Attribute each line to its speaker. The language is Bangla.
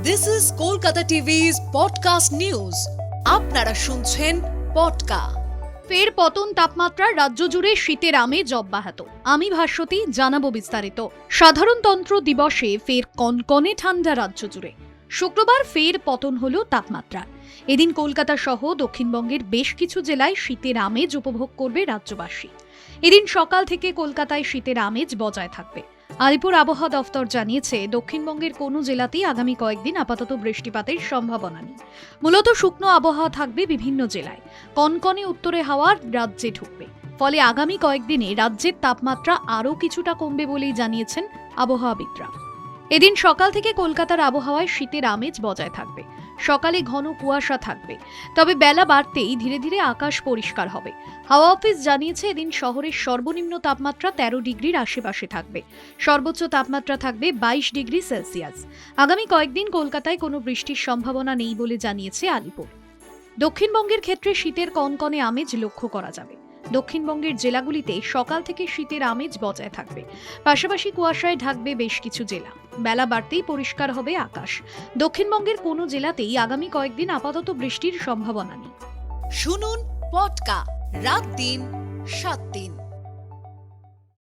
Speaker 1: This is Kolkata TV's podcast news. আপনারা শুনছেন পডকা।
Speaker 2: ফের পতন তাপমাত্রার রাজ্য জুড়ে শীতের আমেজ অব্যাহত। আমি ভাস্বতী, জানাবো বিস্তারিত। সাধারণতন্ত্র দিবসে ফের কনকনে ঠান্ডা রাজ্য জুড়ে। শুক্রবার ফের পতন হলো তাপমাত্রার। এদিন কলকাতা সহ দক্ষিণবঙ্গের বেশ কিছু জেলায় শীতের আমেজ উপভোগ করবে রাজ্যবাসী। এদিন সকাল থেকে কলকাতায় শীতের আমেজ বজায় থাকবে। আলিপুর আবহাওয়া দফতর জানিয়েছে, দক্ষিণবঙ্গের কোনো জেলাতেই আগামী কয়েকদিন আপাতত বৃষ্টিপাতের সম্ভাবনা নেই। মূলত শুকনো আবহাওয়া থাকবে বিভিন্ন জেলায়। কনকনে উত্তরে হাওয়া রাজ্যে ঢুকবে, ফলে আগামী কয়েকদিনে রাজ্যের তাপমাত্রা আরও কিছুটা কমবে বলেই জানিয়েছেন আবহাওয়াবিদরা। এদিন সকাল থেকে কলকাতার আবহাওয়ায় শীতের আমেজ বজায় থাকবে। সকালে ঘন কুয়াশা থাকবে, তবে বেলা বাড়তেই ধীরে ধীরে আকাশ পরিষ্কার হবে। হাওয়া অফিস জানিয়েছে, এদিন শহরের সর্বনিম্ন তাপমাত্রা 13 ডিগ্রির আশেপাশে থাকবে। সর্বোচ্চ তাপমাত্রা থাকবে 22 ডিগ্রি সেলসিয়াস। আগামী কয়েকদিন কলকাতায় কোনো বৃষ্টির সম্ভাবনা নেই বলে জানিয়েছে আলিপুর। দক্ষিণবঙ্গের ক্ষেত্রে শীতের কনকনে আমেজ লক্ষ্য করা যাবে। দক্ষিণবঙ্গের জেলাগুলিতে সকাল থেকে শীতের আমেজ বজায় থাকবে। পাশাপাশি কুয়াশায় ঢাকবে বেশ কিছু জেলা। বেলা বাড়তেই পরিষ্কার হবে আকাশ। দক্ষিণবঙ্গের কোনো জেলাতেই আগামী কয়েকদিন আপাতত বৃষ্টির সম্ভাবনা নেই।
Speaker 1: শুনুন পডকা, রাত দিন 7 দিন।